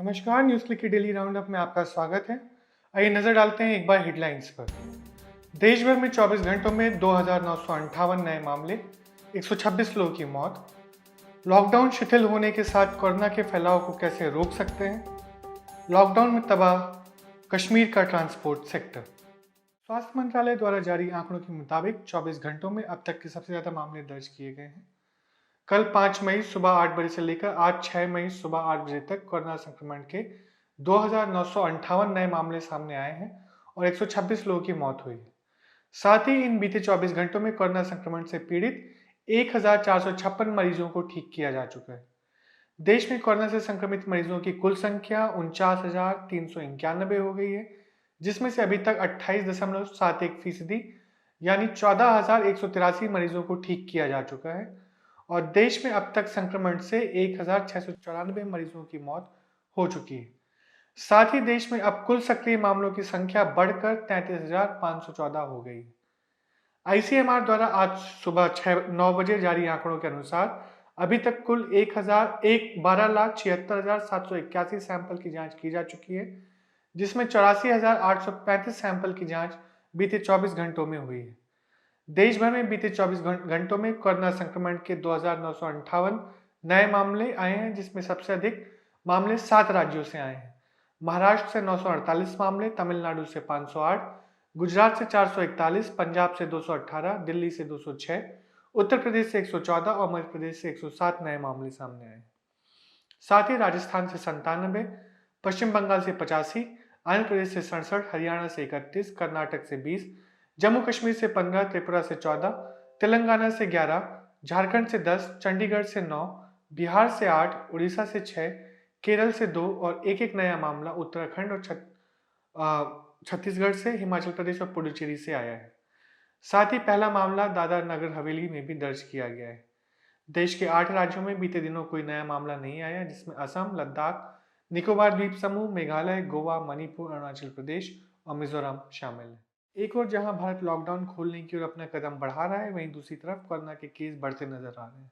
नमस्कार, news click के daily roundup में आपका स्वागत है। आइए नजर डालते हैं एक बार हेडलाइंस पर। देश भर में 24 घंटों में 2,958 नए मामले, 126 लोगों की मौत। लॉकडाउन शिथिल होने के साथ कोरोना के फैलाव को कैसे रोक सकते हैं? लॉकडाउन में तबाह कश्मीर का ट्रांसपोर्ट सेक्टर। स्वास्थ्य मंत्रालय द्वारा जारी आंकड़ों के मुताबिक 24 घंटों में अब तक के सबसे ज्यादा मामले दर्ज किए गए हैं। कल 5 मई सुबह 8 बजे से लेकर आज 6 मई सुबह 8 बजे तक कोरोना संक्रमण के 2,958 नए मामले सामने आए हैं और 126 लोगों की मौत हुई है। साथ ही इन बीते 24 घंटों में कोरोना संक्रमण से पीड़ित 1,456 मरीजों को ठीक किया जा चुका है। देश में कोरोना से संक्रमित मरीजों की कुल संख्या 49,391 हो गई है, जिसमें से अभी तक 28.71% यानी 14,183 मरीजों को ठीक किया जा चुका है और देश में अब तक संक्रमण से 1,694 मरीजों की मौत हो चुकी है। साथ ही देश में अब कुल सक्रिय मामलों की संख्या बढ़कर 33,514 हो गई है। आईसीएमआर द्वारा आज सुबह 9 बजे जारी आंकड़ों के अनुसार अभी तक कुल 12,76,781 सैंपल की जांच की जा चुकी है, जिसमें 84,835 सैंपल की जांच बीते 24 घंटों में हुई है। देश भर में बीते 24 घंटों में कोरोना संक्रमण के 2,958 नए मामले आए हैं, जिसमें सबसे अधिक मामले 7 राज्यों से आए हैं। महाराष्ट्र से 948 मामले, तमिलनाडु से 508, गुजरात से 441, पंजाब से 218, दिल्ली से 206, उत्तर प्रदेश से 114 और मध्य प्रदेश से 107 नए मामले सामने आए। साथ ही राजस्थान से 97, पश्चिम बंगाल से 85, आंध्र प्रदेश से 67, हरियाणा से 31, कर्नाटक से 20, जम्मू कश्मीर से 15, त्रिपुरा से 14, तेलंगाना से 11, झारखंड से 10, चंडीगढ़ से 9, बिहार से 8, उड़ीसा से 6, केरल से 2 और एक नया मामला उत्तराखंड और छत्तीसगढ़ से, हिमाचल प्रदेश और पुडुचेरी से आया है। साथ ही पहला मामला दादरा नगर हवेली में भी दर्ज किया गया है। देश के 8 राज्यों में बीते दिनों कोई नया मामला नहीं आया, जिसमें असम, लद्दाख, निकोबार द्वीप समूह, मेघालय, गोवा, मणिपुर, अरुणाचल प्रदेश और मिजोरम शामिल है। एक और जहां भारत लॉकडाउन खोलने की ओर अपना कदम बढ़ा रहा है, वहीं दूसरी तरफ कोरोना के केस बढ़ते नजर आ रहे हैं।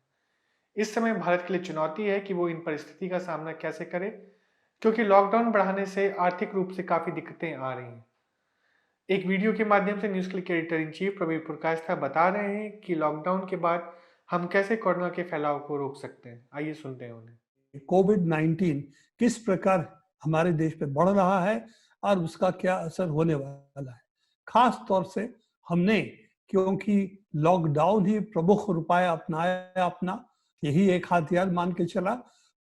इस समय भारत के लिए चुनौती है कि वो इन परिस्थिति का सामना कैसे करे, क्योंकि लॉकडाउन बढ़ाने से आर्थिक रूप से काफी दिक्कतें आ रही हैं। एक वीडियो के माध्यम से न्यूज़ क्लिक के एडिटर इन चीफ प्रवीर पुरकायस्था बता रहे हैं कि लॉकडाउन के बाद हम कैसे कोरोना के फैलाव को रोक सकते हैं। आइए सुनते हैं उन्हें। कोविड-19 किस प्रकार हमारे देश पे बढ़ रहा है और उसका क्या असर होने वाला है। खास तौर से हमने, क्योंकि लॉकडाउन ही प्रमुख उपाय अपनाया अपना, यही एक हथियार मान के चला,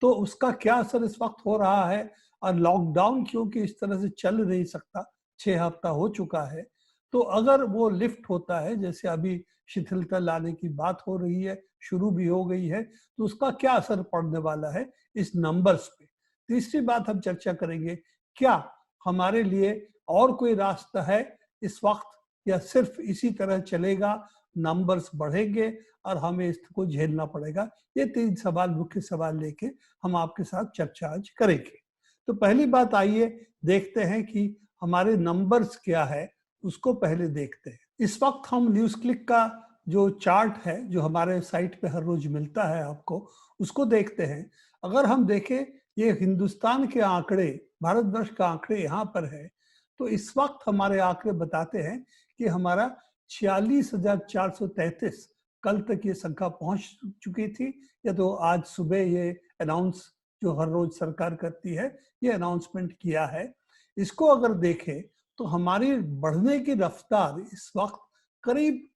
तो उसका क्या असर इस वक्त हो रहा है। और लॉकडाउन क्योंकि इस तरह से चल नहीं सकता, 6 हफ्ता हो चुका है, तो अगर वो लिफ्ट होता है, जैसे अभी शिथिलता लाने की बात हो रही है, शुरू भी हो गई है, तो उसका क्या असर पड़ने वाला है इस नंबर्स पे। तीसरी बात हम चर्चा करेंगे, क्या हमारे लिए और कोई रास्ता है इस वक्त, या सिर्फ इसी तरह चलेगा, नंबर्स बढ़ेंगे और हमें इसको झेलना पड़ेगा। ये 3 सवाल, मुख्य सवाल लेके हम आपके साथ चर्चा आज करेंगे। तो पहली बात, आइए देखते हैं कि हमारे नंबर्स क्या है, उसको पहले देखते हैं। इस वक्त हम न्यूज़ क्लिक का जो चार्ट है, जो हमारे साइट पे हर रोज मिलता है आपको, उसको देखते हैं। अगर हम देखें, ये हिंदुस्तान के आंकड़े, भारतवर्ष का आंकड़े यहाँ पर है, तो इस वक्त हमारे आंकड़े बताते हैं कि हमारा 46,433 कल तक ये संख्या पहुंच चुकी थी। या तो आज सुबह ये अनाउंस, जो हर रोज सरकार करती है, ये अनाउंसमेंट किया है। इसको अगर देखें तो हमारी बढ़ने की रफ्तार इस वक्त करीब,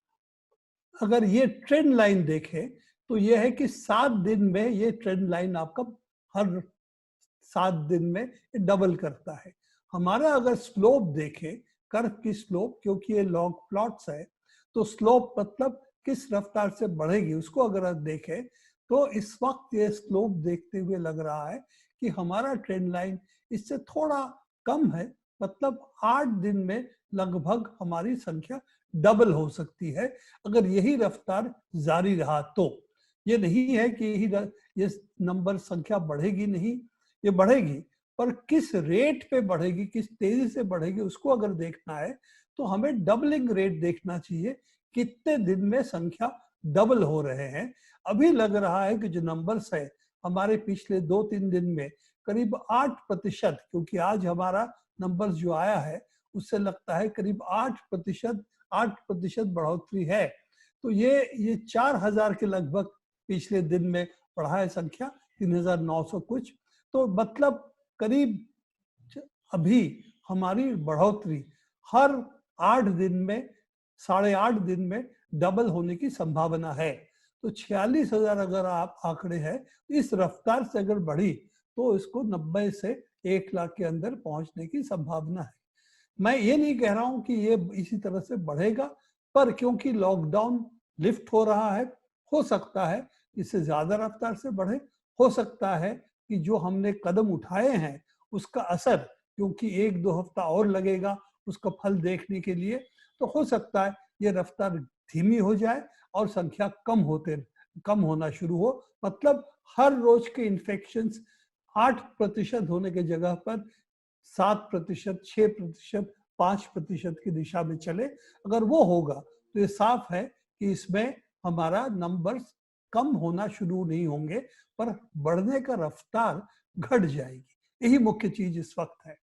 अगर ये ट्रेंड लाइन देखें तो ये है कि 7 दिन में ये ट्रेंड लाइन आपका हर 7 दिन में डबल करता है। हमारा अगर स्लोप देखें, कर्व की स्लोप, क्योंकि ये लॉग प्लॉट्स है, तो स्लोप मतलब किस रफ्तार से बढ़ेगी, उसको अगर आप देखें तो इस वक्त ये स्लोप देखते हुए लग रहा है कि हमारा ट्रेंड लाइन इससे थोड़ा कम है। मतलब 8 दिन में लगभग हमारी संख्या डबल हो सकती है, अगर यही रफ्तार जारी रहा तो। ये नहीं है कि ये नंबर संख्या बढ़ेगी नहीं, ये बढ़ेगी, पर किस रेट पे बढ़ेगी, किस तेजी से बढ़ेगी, उसको अगर देखना है तो हमें डबलिंग रेट देखना चाहिए, कितने दिन में संख्या डबल हो रहे हैं। अभी लग रहा है कि जो नंबर्स है हमारे पिछले 2-3 दिन में करीब 8%, क्योंकि आज हमारा नंबर जो आया है उससे लगता है करीब 8% बढ़ोतरी है। तो ये 4,000 के लगभग पिछले दिन में बढ़ा है संख्या, 3,900 कुछ। तो मतलब करीब अभी हमारी बढ़ोतरी हर 8 दिन में, 8.5 दिन में डबल होने की संभावना है। तो 46,000 अगर आप आंकड़े हैं, इस रफ्तार से अगर बढ़ी तो इसको 90 से 1 लाख के अंदर पहुंचने की संभावना है। मैं ये नहीं कह रहा हूं कि ये इसी तरह से बढ़ेगा, पर क्योंकि लॉकडाउन लिफ्ट हो रहा है, हो सकता है इससे ज्यादा रफ्तार से बढ़े, हो सकता है कि जो हमने कदम उठाए हैं उसका असर, क्योंकि 1-2 हफ्ता और लगेगा उसका फल देखने के लिए, तो हो सकता है ये रफ्तार धीमी हो जाए और संख्या कम होना शुरू हो। मतलब हर रोज के इन्फेक्शंस 8% होने की जगह पर 7%, 6%, 5% की दिशा में चले। अगर वो होगा तो ये साफ है कि इसमें हमारा नंबर्स कम होना शुरू नहीं होंगे, पर बढ़ने का रफ्तार घट जाएगी। यही मुख्य चीज इस वक्त है।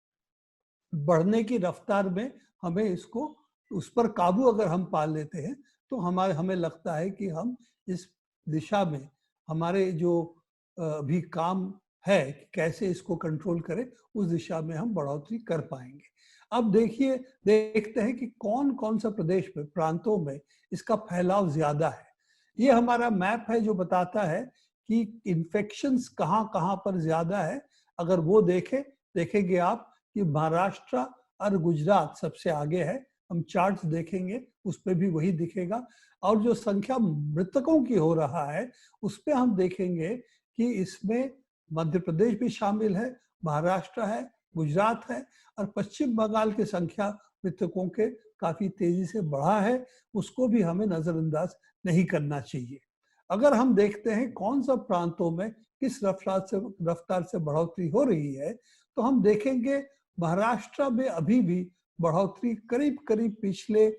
बढ़ने की रफ्तार में हमें इसको, उस पर काबू अगर हम पा लेते हैं तो हमें लगता है कि हम इस दिशा में हमारे जो अभी काम है कि कैसे इसको कंट्रोल करें, उस दिशा में हम बढ़ोतरी कर पाएंगे। अब देखते हैं कि कौन कौन सा प्रदेश में, प्रांतों में इसका फैलाव ज्यादा है। ये हमारा मैप है जो बताता है कि इन्फेक्शंस कहाँ कहाँ पर ज्यादा है। अगर वो देखेंगे आप कि महाराष्ट्र और गुजरात सबसे आगे है। हम चार्ट्स देखेंगे उस पर भी वही दिखेगा। और जो संख्या मृतकों की हो रहा है उस पे हम देखेंगे कि इसमें मध्य प्रदेश भी शामिल है, महाराष्ट्र है, गुजरात है, और पश्चिम बंगाल की संख्या मृतकों के काफी तेजी से बढ़ा है। उसको भी हमें नजरअंदाज नहीं करना चाहिए। अगर हम देखते हैं कौन सा प्रांतों में किस रफ्तार से बढ़ोतरी हो रही है, तो हम देखेंगे महाराष्ट्र में अभी भी बढ़ोतरी करीब करीब पिछले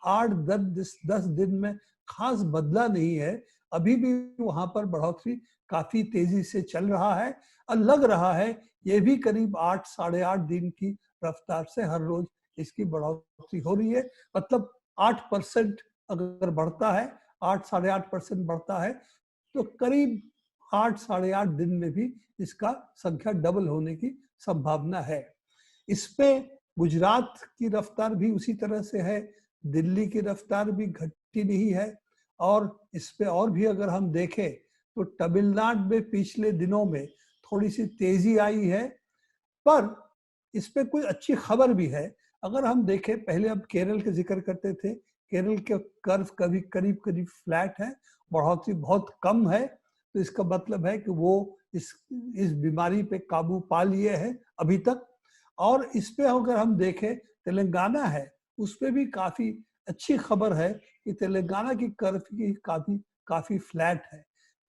8-10 दिन में खास बदला नहीं है। अभी भी वहां पर बढ़ोतरी काफी तेजी से चल रहा है और लग रहा है ये भी करीब 8, 8.5 दिन की रफ्तार से हर रोज इसकी बढ़ोतरी हो रही है। मतलब 8% अगर बढ़ता है, 8, 8.5% बढ़ता है, तो करीब 8, 8.5 दिन में भी इसका संख्या डबल होने की संभावना है। इसपे गुजरात की रफ्तार भी उसी तरह से है, दिल्ली की रफ्तार भी घटती नहीं है। और इस पे और भी अगर हम देखें तो तमिलनाडु में पिछले दिनों में थोड़ी सी तेजी आई है, पर इस पे कोई अच्छी खबर भी है। अगर हम देखें, पहले हम केरल के जिक्र करते थे, केरल के कर्व कभी करीब करीब फ्लैट है, बढ़ोतरी बहुत कम है। तो इसका मतलब है कि वो इस बीमारी पे काबू पा लिए है अभी तक। और इस पे अगर हम देखें, तेलंगाना है, उस पे भी काफी अच्छी खबर है कि तेलंगाना की कर्व की काफी फ्लैट है।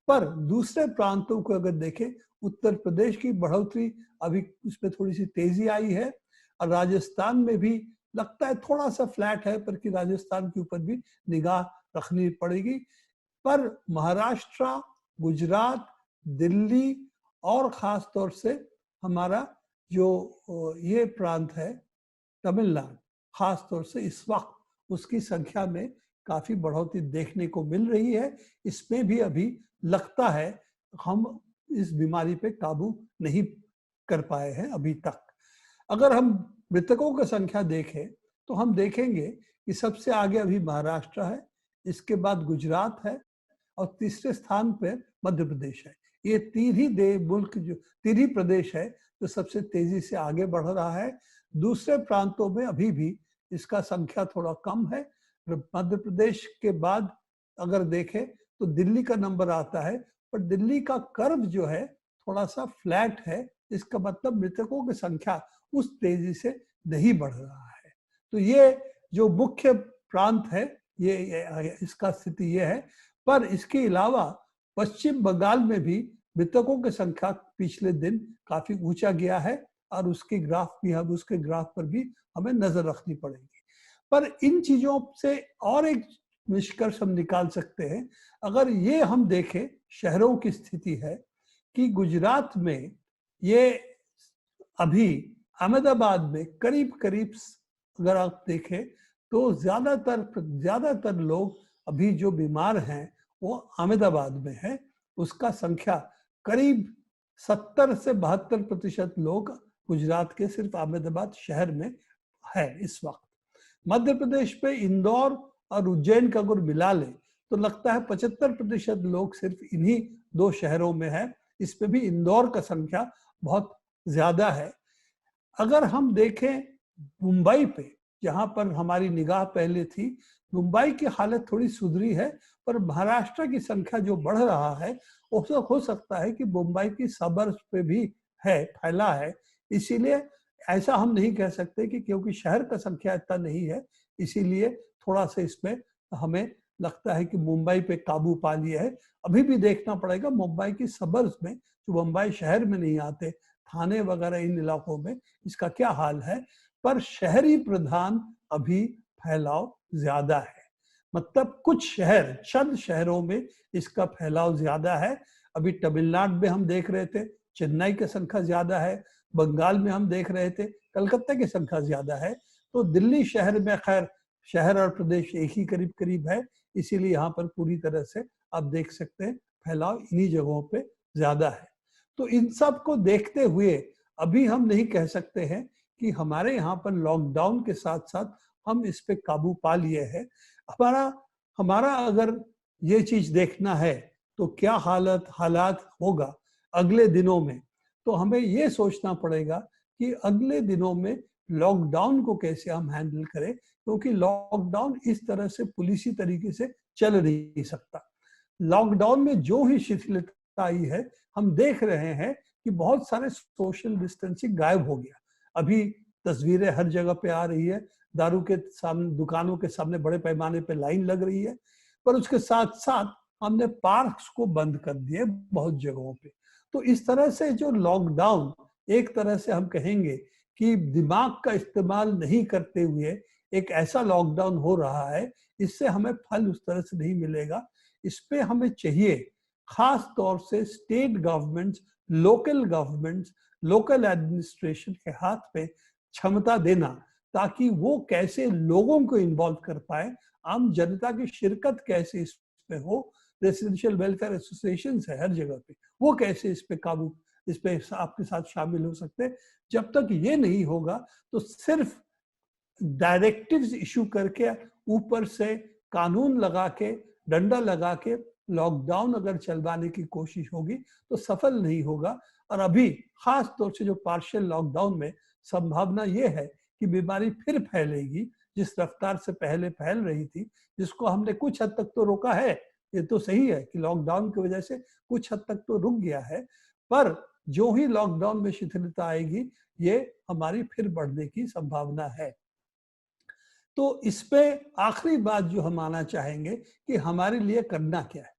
पर दूसरे प्रांतों को अगर देखें, उत्तर प्रदेश की बढ़ोतरी अभी उसमें थोड़ी सी तेजी आई है, और राजस्थान में भी लगता है थोड़ा सा फ्लैट है, पर कि राजस्थान के ऊपर भी निगाह रखनी पड़ेगी। पर महाराष्ट्र, गुजरात, दिल्ली और खास तौर से हमारा जो ये प्रांत है तमिलनाडु, खास तौर से इस वक्त उसकी संख्या में काफी बढ़ोतरी देखने को मिल रही है। इसमें भी अभी लगता है हम इस बीमारी पे काबू नहीं कर पाए हैं अभी तक। अगर हम मृतकों की संख्या देखें तो हम देखेंगे कि सबसे आगे अभी महाराष्ट्र है, इसके बाद गुजरात है, और तीसरे स्थान पे मध्य प्रदेश है। ये तीन ही प्रदेश है जो सबसे तेजी से आगे बढ़ रहा है। दूसरे प्रांतों में अभी भी इसका संख्या थोड़ा कम है। मध्य प्रदेश के बाद अगर देखें तो दिल्ली का नंबर आता है, पर दिल्ली का कर्व जो है थोड़ा सा फ्लैट है। इसका मतलब मृतकों की संख्या उस तेजी से नहीं बढ़ रहा है। तो ये जो मुख्य प्रांत है, ये इसका स्थिति ये है। पर इसके अलावा पश्चिम बंगाल में भी मृतकों की संख्या पिछले दिन काफी ऊंचा गया है, और उसके ग्राफ पर भी हमें नजर रखनी पड़ेगी। पर इन चीजों से और एक निष्कर्ष हम निकाल सकते हैं। अगर ये हम देखें शहरों की स्थिति है कि गुजरात में ये अभी अहमदाबाद में करीब करीब अगर आप देखें तो ज्यादातर लोग अभी जो बीमार हैं वो अहमदाबाद में है। उसका संख्या करीब 70 से 72% लोग गुजरात के सिर्फ अहमदाबाद शहर में है इस वक्त। मध्य प्रदेश पे इंदौर और उज्जैन का अगर मिला ले तो लगता है 75% लोग सिर्फ इन्हीं दो शहरों में है। इसमें भी इंदौर का संख्या बहुत ज्यादा है। अगर हम देखें मुंबई पे, जहां पर हमारी निगाह पहले थी, मुंबई की हालत थोड़ी सुधरी है, पर महाराष्ट्र की संख्या जो बढ़ रहा है वो हो सकता है कि मुंबई की सबर्ब्स पे भी है, फैला है। इसीलिए ऐसा हम नहीं कह सकते कि क्योंकि शहर का संख्या इतना नहीं है इसीलिए थोड़ा सा इसमें हमें लगता है कि मुंबई पे काबू पा लिया है। अभी भी देखना पड़ेगा मुंबई की सबर्ब्स में, जो मुंबई शहर में नहीं आते, थाने वगैरह इन इलाकों में इसका क्या हाल है। पर शहरी प्रधान अभी फैलाव ज्यादा है। मतलब कुछ शहर, चंद शहरों में इसका फैलाव ज्यादा है। अभी तमिलनाडु में हम देख रहे थे चेन्नई की संख्या ज्यादा है, बंगाल में हम देख रहे थे कलकत्ता की संख्या ज्यादा है। तो दिल्ली शहर में खैर शहर और प्रदेश एक ही करीब करीब है, इसीलिए यहाँ पर पूरी तरह से आप देख सकते हैं फैलाव इन्हीं जगहों पे ज्यादा है। तो इन सब को देखते हुए अभी हम नहीं कह सकते हैं कि हमारे यहाँ पर लॉकडाउन के साथ साथ हम इस पे काबू पा लिए हैं। हमारा हमारा अगर ये चीज देखना है तो क्या हालात होगा अगले दिनों में, तो हमें ये सोचना पड़ेगा कि अगले दिनों में लॉकडाउन को कैसे हम हैंडल करें, क्योंकि लॉकडाउन इस तरह से पुलिसी तरीके से चल नहीं सकता। लॉकडाउन में जो ही शिथिलता आई है, हम देख रहे हैं कि बहुत सारे सोशल डिस्टेंसिंग गायब हो गया। अभी तस्वीरें हर जगह पे आ रही है, दारू के सामने, दुकानों के सामने बड़े पैमाने पे लाइन लग रही है, पर उसके साथ साथ हमने पार्क्स को बंद कर दिए बहुत जगहों पे। तो इस तरह से जो लॉकडाउन, एक तरह से हम कहेंगे कि दिमाग का इस्तेमाल नहीं करते हुए एक ऐसा लॉकडाउन हो रहा है, इससे हमें फल उस तरह से नहीं मिलेगा। इस पे हमें चाहिए खास तौर से state governments, local governments, local administration के हाथ पे क्षमता देना, ताकि वो कैसे लोगों को इन्वॉल्व कर पाए, आम जनता की शिरकत कैसे इस पे हो। रेसिडेंशियल वेलफेयर एसोसिएशन है हर जगह पे, वो कैसे इस पे काबू, इस पे आपके साथ शामिल हो सकते हैं। जब तक ये नहीं होगा तो सिर्फ डायरेक्टिव्स इशू करके, ऊपर से कानून लगा के, डंडा लगा के लॉकडाउन अगर चलवाने की कोशिश होगी तो सफल नहीं होगा। और अभी खास तौर से जो पार्शियल लॉकडाउन में संभावना ये है कि बीमारी फिर फैलेगी, जिस रफ्तार से पहले फैल रही थी, जिसको हमने कुछ हद तक तो रोका है। ये तो सही है कि लॉकडाउन की वजह से कुछ हद तक तो रुक गया है, पर जो ही लॉकडाउन में शिथिलता आएगी, ये हमारी फिर बढ़ने की संभावना है। तो इस पे आखिरी बात जो हम आना चाहेंगे कि हमारे लिए करना क्या है,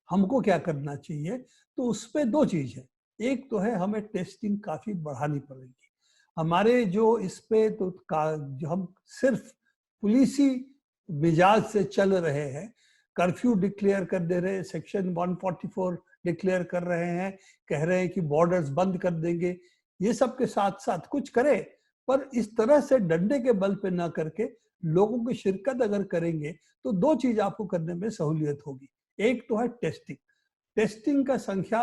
हमको क्या करना चाहिए। तो उस पे दो चीज है। एक तो है हमें टेस्टिंग काफी बढ़ानी पड़ेगी। हमारे जो इस पे तो जो हम सिर्फ पुलिसी मिजाज से चल रहे हैं, कर्फ्यू डिक्लेयर कर दे रहे हैं, सेक्शन 144 डिक्लेयर कर रहे हैं, कह रहे हैं कि बॉर्डर्स बंद कर देंगे। ये सब के साथ साथ कुछ करे, पर इस तरह से डंडे के बल पे ना करके लोगों की शिरकत अगर करेंगे तो दो चीज आपको करने में सहूलियत होगी। एक तो है टेस्टिंग। टेस्टिंग का संख्या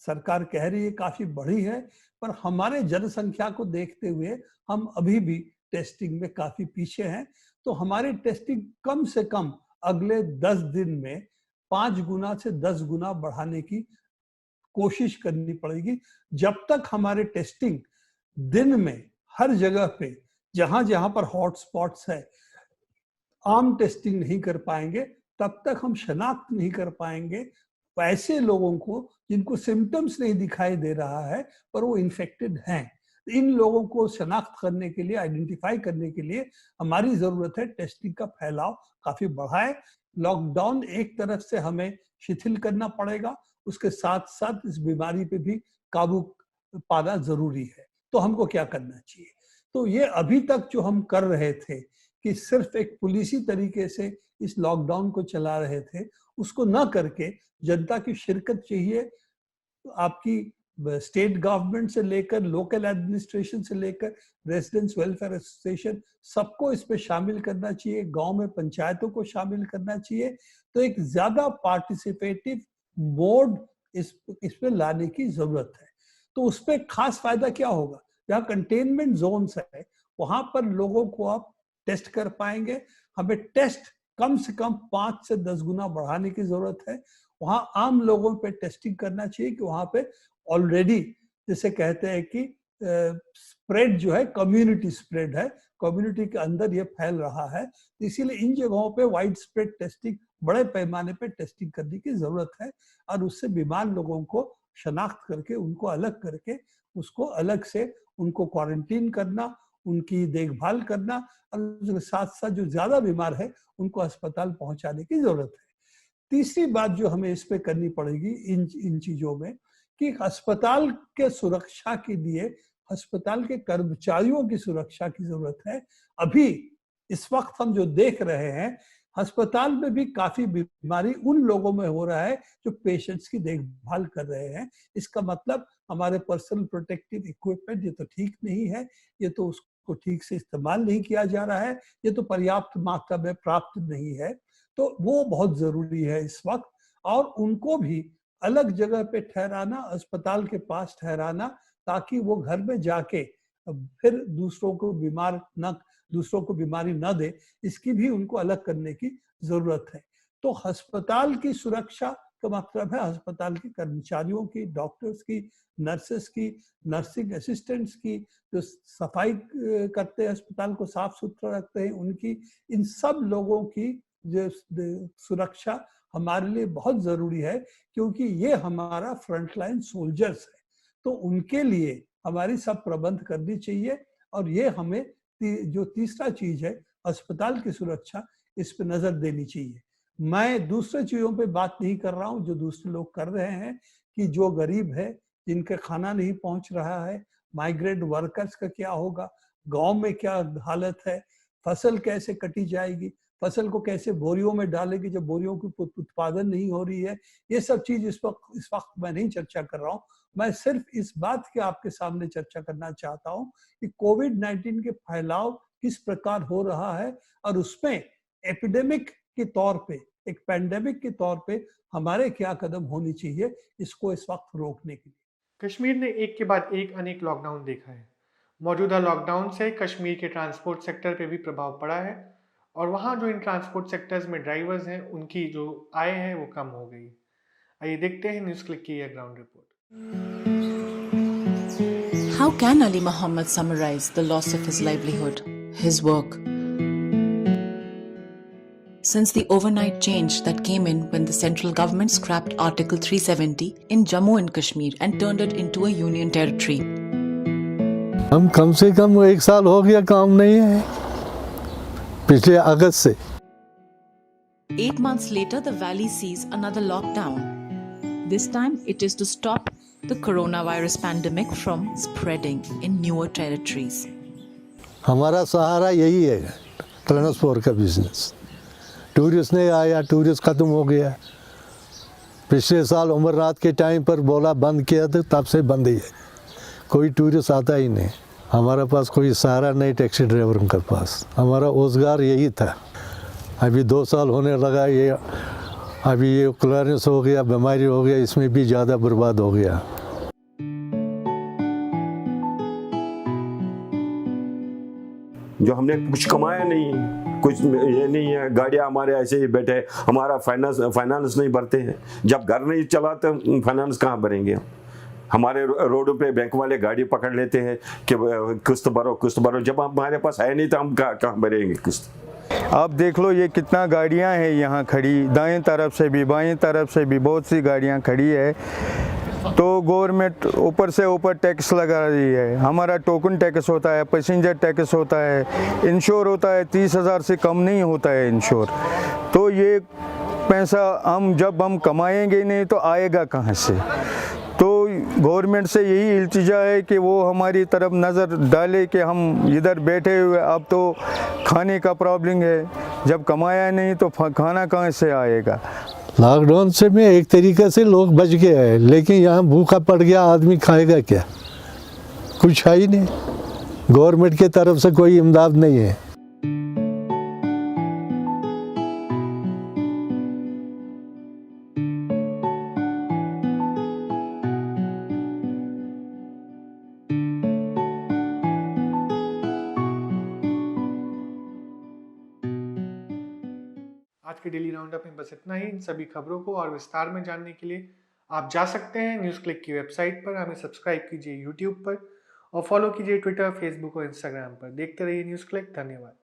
सरकार कह रही है काफी बढ़ी है, पर हमारे जनसंख्या को देखते हुए हम अभी भी टेस्टिंग में काफी पीछे हैं। तो हमारी टेस्टिंग कम से कम अगले 10 दिन में 5 गुना से 10 गुना बढ़ाने की कोशिश करनी पड़ेगी। जब तक हमारे टेस्टिंग दिन में हर जगह पे, जहां जहां पर हॉटस्पॉट्स है, आम टेस्टिंग नहीं कर पाएंगे, तब तक हम शनाख्त नहीं कर पाएंगे ऐसे लोगों को जिनको सिम्टम्स नहीं दिखाई दे रहा है पर वो इन्फेक्टेड हैं। इन लोगों को शनाख्त करने के लिए, आइडेंटिफाई करने के लिए हमारी जरूरत है टेस्टिंग का फैलाव काफी बढ़ाए। लॉकडाउन एक तरफ से हमें शिथिल करना पड़ेगा, उसके साथ साथ इस बीमारी पे भी काबू पाना जरूरी है। तो हमको क्या करना चाहिए? तो ये अभी तक जो हम कर रहे थे कि सिर्फ एक पुलिसी तरीके से इस लॉकडाउन को चला रहे थे, उसको ना करके जनता की शिरकत चाहिए, आपकी स्टेट गवर्नमेंट से लेकर लोकल एडमिनिस्ट्रेशन से लेकर रेजिडेंट्स वेलफेयर एसोसिएशन सबको इस पे शामिल करना चाहिए, गांव में पंचायतों को शामिल करना चाहिए। तो एक ज्यादा पार्टिसिपेटिव मोड इस पे लाने की जरूरत है। तो उस पर खास फायदा क्या होगा, जहाँ कंटेनमेंट जोन्स है वहां पर लोगों को आप टेस्ट कर पाएंगे। हमें टेस्ट कम से कम 5 से 10 गुना बढ़ाने की जरूरत है। वहां आम लोगों पे टेस्टिंग करना चाहिए कि वहां पे ऑलरेडी जैसे कहते हैं कि स्प्रेड जो है कम्युनिटी स्प्रेड है, कम्युनिटी के अंदर ये फैल रहा है। इसीलिए इन जगहों पे वाइड स्प्रेड टेस्टिंग, बड़े पैमाने पे टेस्टिंग करने की जरूरत है और उससे बीमार लोगों को शनाख्त करके उनको अलग करके उसको अलग से उनको क्वारंटीन करना, उनकी देखभाल करना और साथ साथ जो ज्यादा बीमार है उनको अस्पताल पहुंचाने की जरूरत है। तीसरी बात जो हमें इस पे करनी पड़ेगी इन चीजों में कि अस्पताल के सुरक्षा के लिए अस्पताल के कर्मचारियों की सुरक्षा की जरूरत है। अभी इस वक्त हम जो देख रहे हैं अस्पताल में भी काफी बीमारी उन लोगों में हो रहा है जो पेशेंट्स की देखभाल कर रहे हैं। इसका मतलब हमारे पर्सनल प्रोटेक्टिव इक्विपमेंट ये तो ठीक नहीं है, ये तो उसको ठीक से इस्तेमाल नहीं किया जा रहा है, ये तो पर्याप्त मात्रा में प्राप्त नहीं है। तो वो बहुत जरूरी है इस वक्त, और उनको भी अलग जगह पे ठहराना, अस्पताल के पास ठहराना, ताकि वो घर में जाके फिर दूसरों को बीमारी न दे, इसकी भी उनको अलग करने की जरूरत है। तो अस्पताल की सुरक्षा का मतलब है अस्पताल के कर्मचारियों की, डॉक्टर्स की, नर्सेस की, नर्सिंग असिस्टेंट्स की, जो सफाई करते हैं, अस्पताल को साफ सुथरा रखते हैं, उनकी, इन सब लोगों की जो सुरक्षा हमारे लिए बहुत जरूरी है, क्योंकि ये हमारा फ्रंटलाइन सोल्जर्स है। तो उनके लिए हमारी सब प्रबंध करनी चाहिए। और ये हमें जो तीसरा चीज है अस्पताल की सुरक्षा, इस पे नजर देनी चाहिए। मैं दूसरे चीजों पे बात नहीं कर रहा हूँ जो दूसरे लोग कर रहे हैं, कि जो गरीब है, जिनका खाना नहीं पहुंच रहा है, माइग्रेंट वर्कर्स का क्या होगा, गांव में क्या हालत है, फसल कैसे कटी जाएगी, फसल को कैसे बोरियों में डालेगी जब बोरियों की उत्पादन नहीं हो रही है। ये सब चीज इस वक्त मैं नहीं चर्चा कर रहा हूँ। मैं सिर्फ इस बात के आपके सामने चर्चा करना चाहता हूँ कि कोविड-19 के फैलाव किस प्रकार हो रहा है और उसमें एपिडेमिक के तौर पे, एक पैंडेमिक के तौर पे हमारे क्या कदम होनी चाहिए इसको इस वक्त रोकने के लिए। कश्मीर ने एक के बाद एक अनेक लॉकडाउन देखा है। मौजूदा लॉकडाउन से कश्मीर के ट्रांसपोर्ट सेक्टर पे भी प्रभाव पड़ा है और वहाँ जो इन ट्रांसपोर्ट सेक्टर्स में ड्राइवर्स हैं उनकी जो आय है वो कम हो गई। आइए देखते हैं न्यूज़ क्लिक की यह ground report. How can Ali Muhammad summarize the loss of his livelihood, his work? Since the overnight change that came in when the central government scrapped Article 370 in Jammu and Kashmir and turned it into a union territory. हम कम से कम 1 साल हो गया काम नहीं है, पिछले अगस्त से। 8 months later, the valley sees another lockdown. This time, it is to stop the coronavirus pandemic from spreading in newer territories. हमारा सहारा यही है, ट्रांसपोर्ट का बिजनेस। टूरिस्ट नहीं आया, टूरिस्ट ख़त्म हो गया। पिछले साल अमरनाथ के टाइम पर बोला बंद किया तो तब से बंद ही है, कोई टूरिस्ट आता ही नहीं। हमारे पास कोई सहारा नहीं टैक्सी ड्राइवरों के पास, हमारा रोज़गार यही था। अभी 2 साल होने लगा, ये अभी ये क्लियरेंस हो गया, बीमारी हो गया, इसमें भी ज़्यादा बर्बाद हो गया। जो हमने कुछ कमाया नहीं, कुछ ये नहीं है, गाड़ियाँ हमारे ऐसे ही बैठे, हमारा फाइनेंस नहीं भरते हैं। जब घर नहीं चला तो फाइनेंस कहाँ भरेंगे? हमारे रोडों पे बैंक वाले गाड़ी पकड़ लेते हैं कि किस्त भरो। जब हमारे पास है नहीं तो हम कहाँ भरेंगे किस्त? आप देख लो ये कितना गाड़ियां हैं यहाँ खड़ी, दाएं तरफ से भी बाएं तरफ से भी बहुत सी गाड़ियां खड़ी है। तो गवर्नमेंट ऊपर से ऊपर टैक्स लगा रही है। हमारा टोकन टैक्स होता है, पैसेंजर टैक्स होता है, इंश्योर होता है, 30,000 से कम नहीं होता है इंश्योर। तो ये पैसा जब हम कमाएंगे नहीं तो आएगा कहाँ से? तो गवर्नमेंट से यही इल्तिजा है कि वो हमारी तरफ नज़र डाले कि हम इधर बैठे हुए, अब तो खाने का प्रॉब्लम है, जब कमाया नहीं तो खाना कहाँ से आएगा? लॉकडाउन से में एक तरीके से लोग बच गए हैं, लेकिन यहाँ भूखा पड़ गया आदमी खाएगा क्या? कुछ है ही नहीं, गवर्नमेंट की तरफ से कोई इमदाद नहीं है। आज के डेली राउंडअप में बस इतना ही। इन सभी खबरों को और विस्तार में जानने के लिए आप जा सकते हैं न्यूज़ क्लिक की वेबसाइट पर। हमें सब्सक्राइब कीजिए यूट्यूब पर और फॉलो कीजिए ट्विटर, फेसबुक और इंस्टाग्राम पर। देखते रहिए न्यूज़ क्लिक। धन्यवाद।